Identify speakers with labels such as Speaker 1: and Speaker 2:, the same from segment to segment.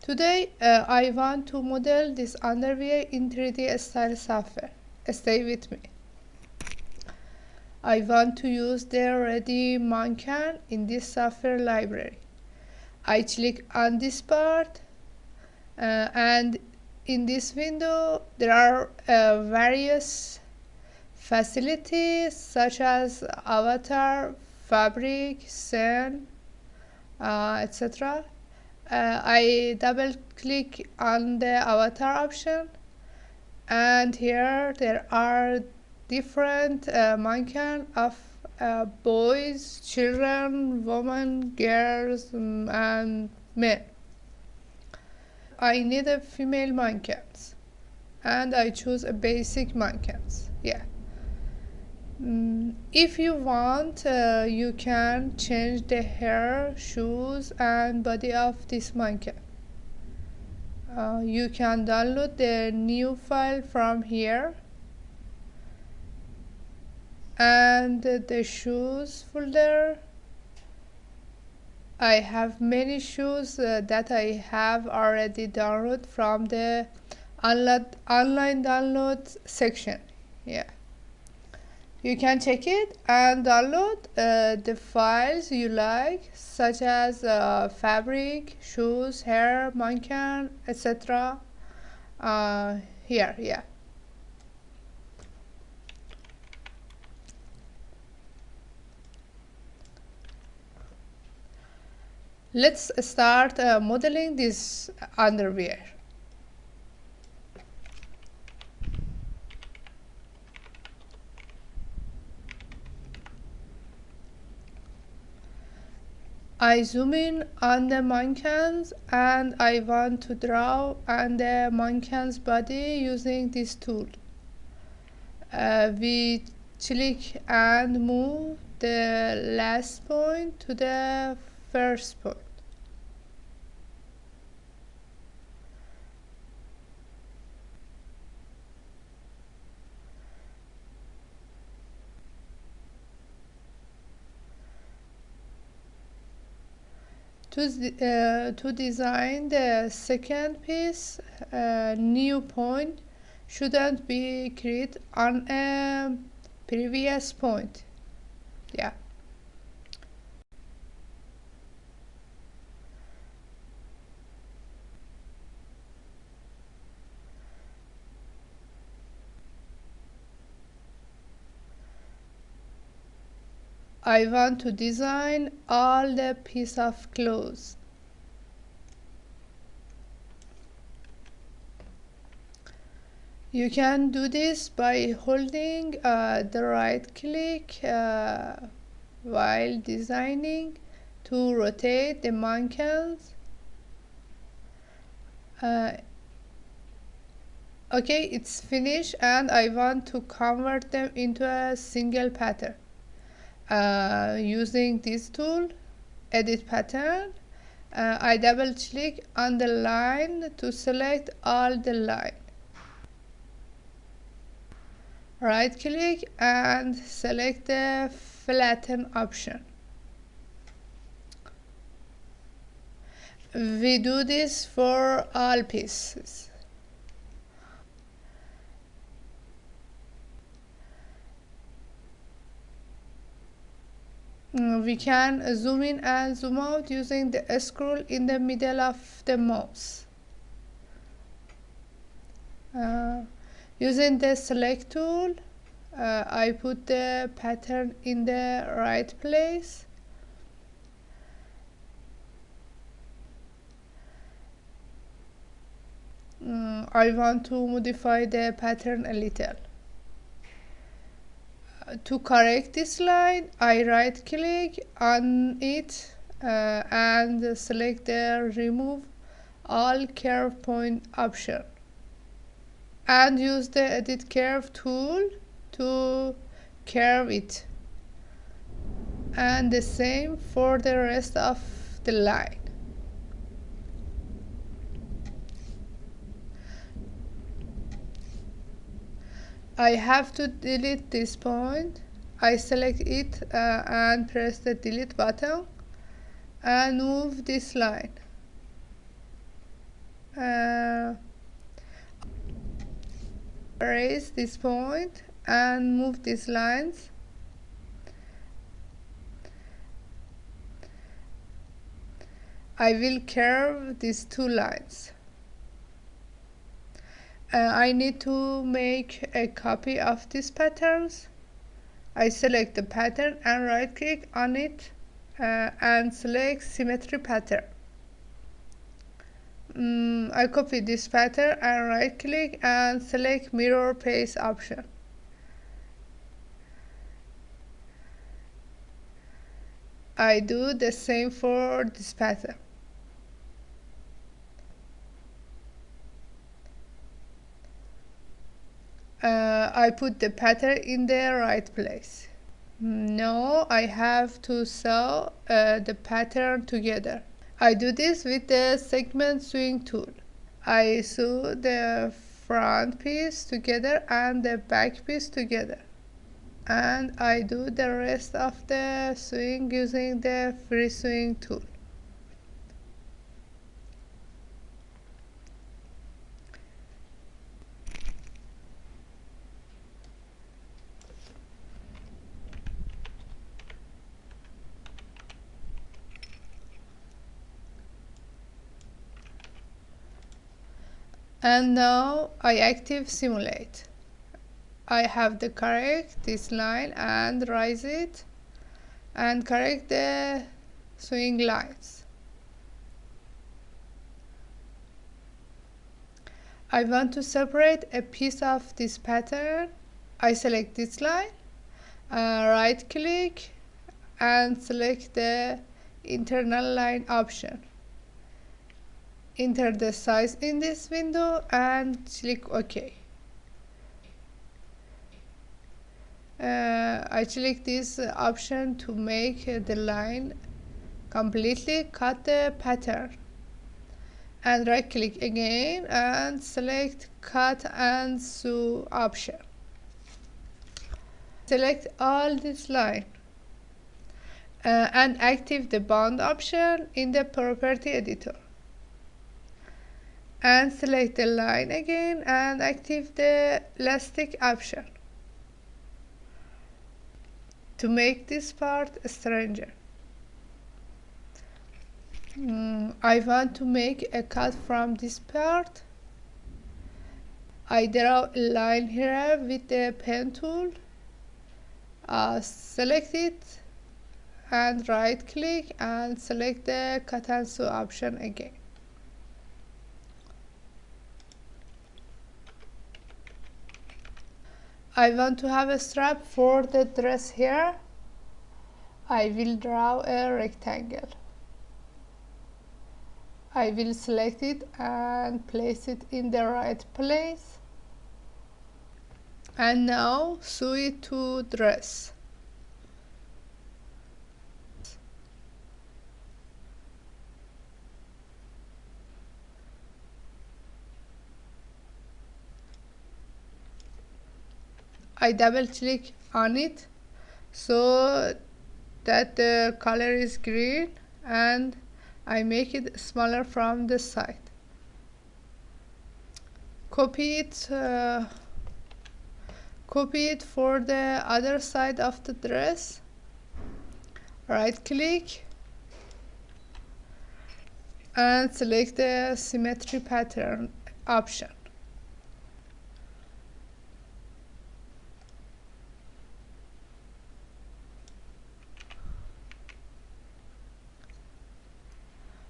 Speaker 1: Today I want to model this underwear in 3D style software. Stay with me. I want to use the ready mannequin in this software library. I click on this part and in this window there are various facilities such as avatar, fabric, scene, etc. I double click on the avatar option, and here there are different mannequin of boys, children, women, girls, and men. I need a female mannequins, and I choose a basic mannequins. Yeah. If you want, you can change the hair, shoes, and body of this mannequin. You can download the new file from here, and the shoes folder. I have many shoes that I have already downloaded from the online download section. Yeah. You can check it and download the files you like, such as fabric, shoes, hair, mannequin, etc. Here, yeah. Let's start modeling this underwear. I zoom in on the mannequins and I want to draw on the mannequin's body using this tool. We click and move the last point to the first point. To design the second piece, new point shouldn't be created on a previous point. Yeah. I want to design all the piece of clothes. You can do this by holding the right click while designing to rotate the mannequins. Okay, it's finished and I want to convert them into a single pattern. Using this tool, edit pattern, I double click on the line to select all the line. Right click and select the flatten option. We do this for all pieces. We can zoom in and zoom out using the scroll in the middle of the mouse. Using the select tool, I put the pattern in the right place. I want to modify the pattern a little. To correct this line, I right click on it and select the remove all curve point option and use the edit curve tool to curve it, and the same for the rest of the line. I have to delete this point. I select it and press the delete button and move this line. erase this point and move these lines. I will curve these two lines. I need to make a copy of these patterns. I select the pattern and right click on it and select symmetry pattern. I copy this pattern and right click and select mirror paste option. I do the same for this pattern. I put the pattern in the right place. Now I have to sew the pattern together. I do this with the segment sewing tool. I sew the front piece together and the back piece together. And I do the rest of the sewing using the free sewing tool. And now I active simulate. I have to correct this line and raise it and correct the sewing lines. I want to separate a piece of this pattern. I select this line, right click and select the internal line option. Enter the size in this window and click OK. I click this option to make the line completely cut the pattern. And right click again and select cut and sew option. Select all this line and active the bond option in the property editor. And select the line again and active the elastic option to make this part stranger. I want to make a cut from this part. I draw a line here with the pen tool. Select it and right click and select the cut and sew option again. I want to have a strap for the dress here. I will draw a rectangle. I will select it and place it in the right place. And now sew it to dress. I double click on it so that the color is green and I make it smaller from the side. Copy it for the other side of the dress. Right click and select the symmetry pattern option.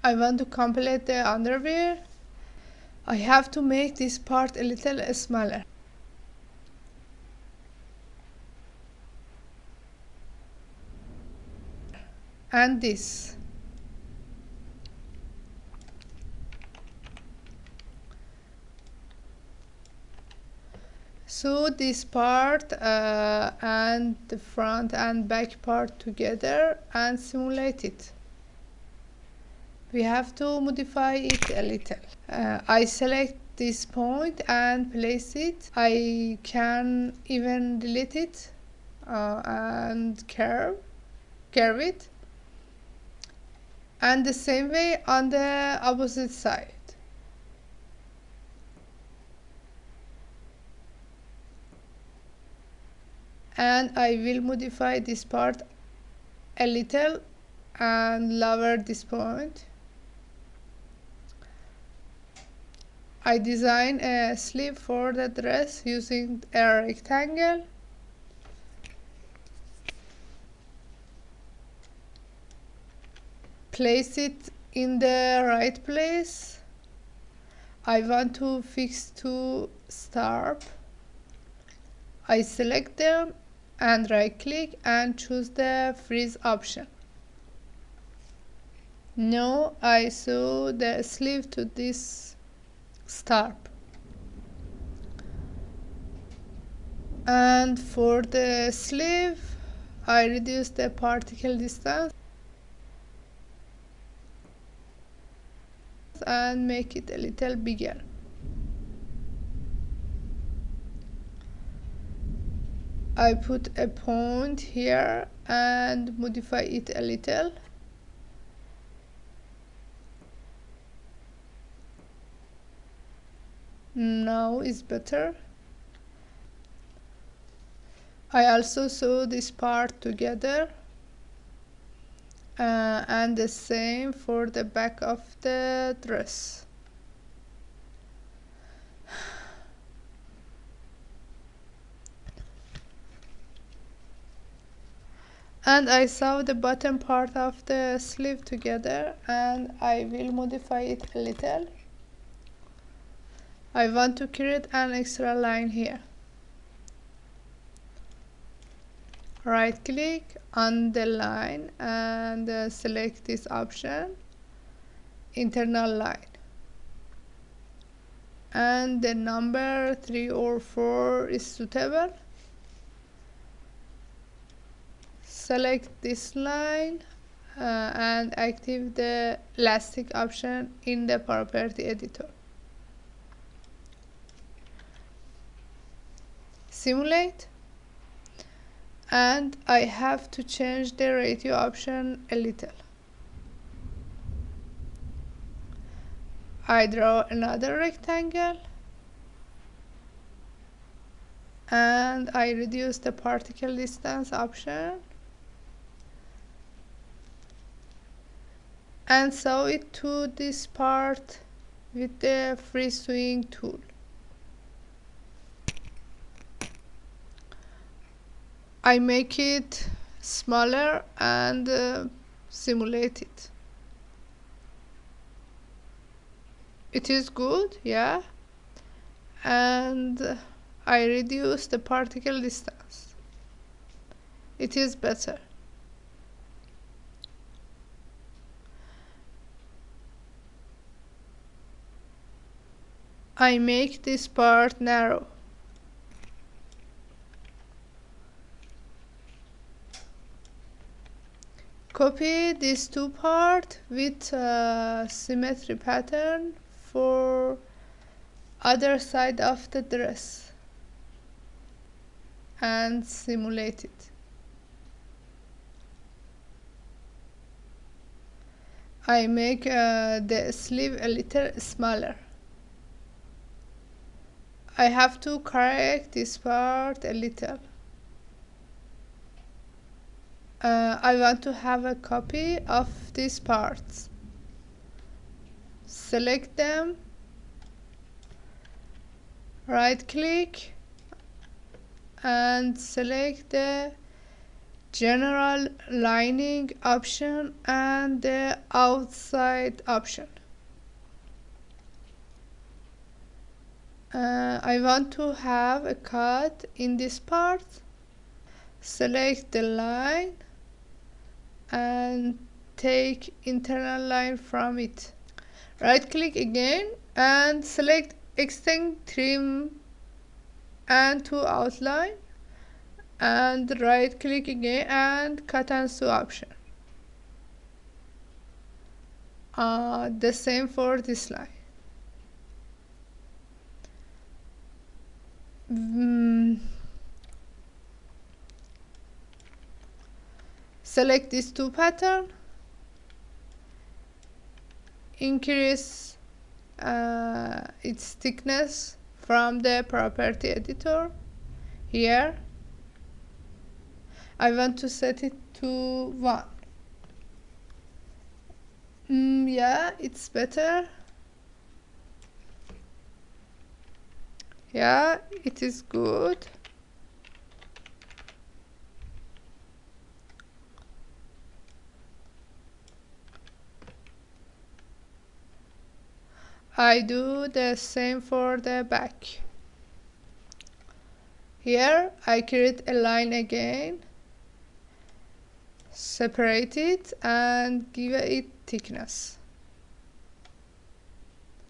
Speaker 1: I want to complete the underwear. I have to make this part a little smaller. And this. Sew this part and the front and back part together and simulate it. We have to modify it a little. I select this point and place it. I can even delete it and curve it. And the same way on the opposite side. and I will modify this part a little and lower this point. I design a sleeve for the dress using a rectangle. Place it in the right place. I want to fix two stars. I select them and right click and choose the freeze option. Now I sew the sleeve to this star. And for the sleeve, I reduce the particle distance and make it a little bigger. I put a point here and modify it a little. Now is better. I also sew this part together and the same for the back of the dress. And I sew the bottom part of the sleeve together and I will modify it a little. I want to create an extra line here. Right click on the line and select this option, internal line. And the number 3 or 4 is suitable. Select this line and activate the elastic option in the property editor. Simulate, and I have to change the ratio option a little. I draw another rectangle and I reduce the particle distance option and sew it to this part with the free sewing tool. I make it smaller and simulate it. It is good, yeah, and I reduce the particle distance. It is better. I make this part narrow. Copy these two parts with symmetry pattern for other side of the dress and simulate it. I make the sleeve a little smaller. I have to correct this part a little. I want to have a copy of these parts. Select them, right click and select the general lining option and the outside option. I want to have a cut in this part. Select the line and take internal line from it. Right click again and select extend trim and to outline and right click again and cut and sew option. The same for this line. Select these two patterns, increase its thickness from the property editor here I want to set it to 1. Yeah, it's better. Yeah, it is good. I do the same for the back. Here I create a line again, separate it and give it thickness.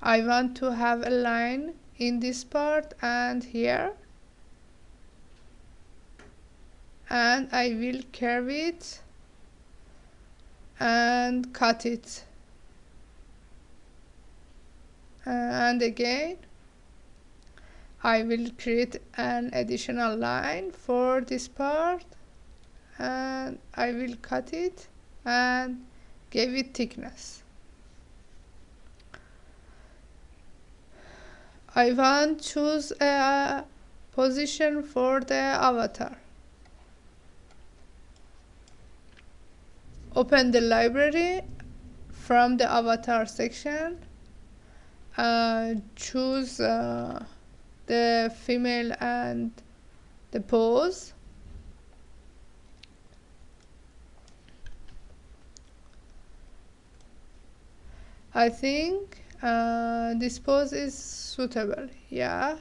Speaker 1: I want to have a line in this part and here, and I will curve it and cut it, and again I will create an additional line for this part and I will cut it and give it thickness. I want to choose a position for the avatar. Open the library from the avatar section. Choose the female and the pose. I think this pose is suitable. Yeah.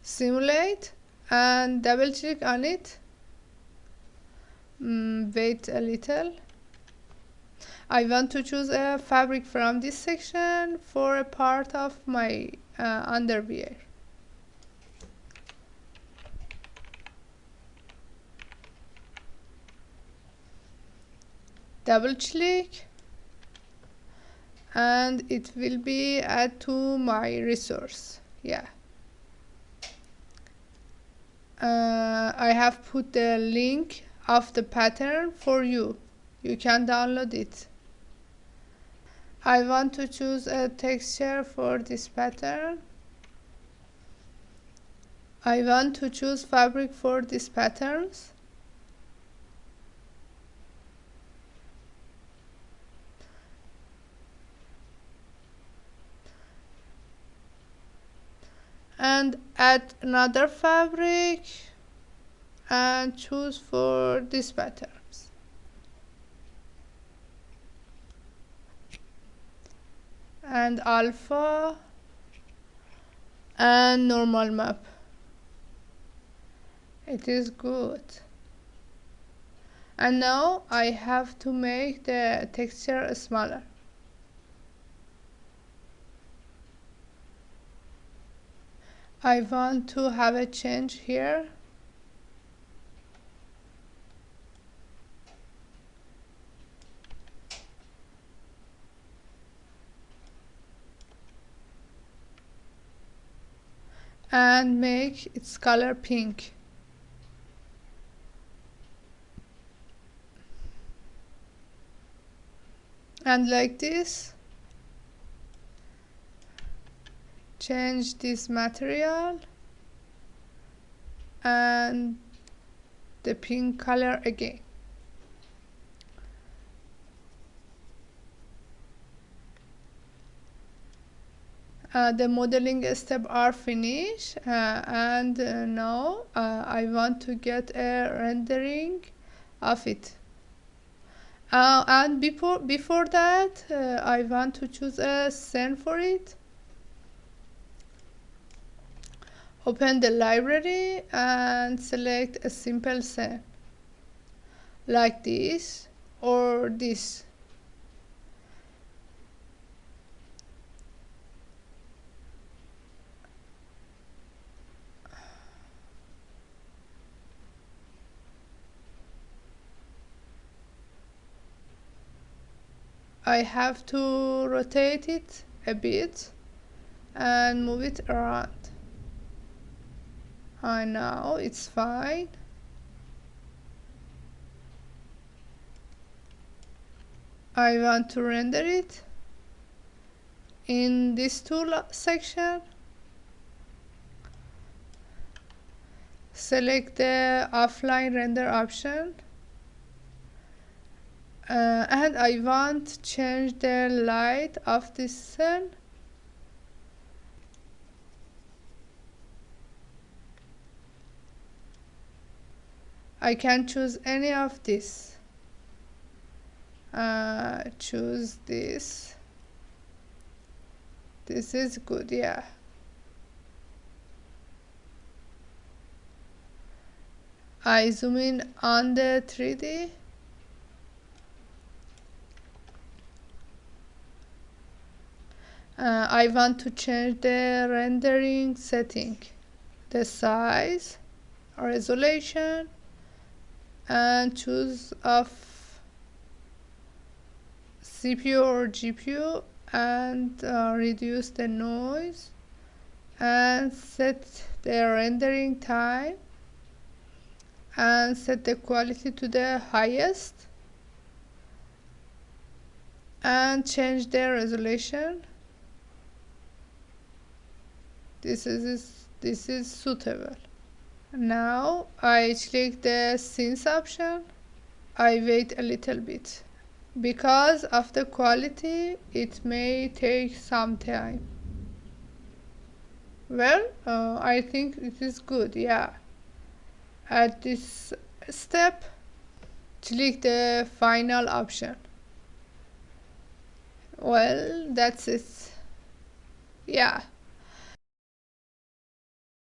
Speaker 1: Simulate and double click on it. Wait a little. I want to choose a fabric from this section for a part of my underwear. Double click and it will be add to my resource. Yeah. I have put the link of the pattern for you. You can download it. I want to choose a texture for this pattern. I want to choose fabric for these patterns. And add another fabric and choose for these patterns. And alpha and normal map. It is good. And now I have to make the texture smaller. I want to have a change here. And make its color pink. And like this, change this material and the pink color again. The modeling steps are finished and now I want to get a rendering of it. And before that I want to choose a scene for it. Open the library and select a simple scene like this or this. I have to rotate it a bit and move it around. Now it's fine. I want to render it in this tool section. select the offline render option, and I want to change the light of this cell. I can choose any of this. Choose this. This is good, yeah. I zoom in on the 3D. I want to change the rendering setting, the size, resolution, and choose of CPU or GPU, and reduce the noise, and set the rendering time, and set the quality to the highest, and change the resolution. This is suitable. Now I click the scenes option. I wait a little bit. Because of the quality, it may take some time. Well, I think it is good, yeah. At this step, click the final option. Well, that's it. Yeah.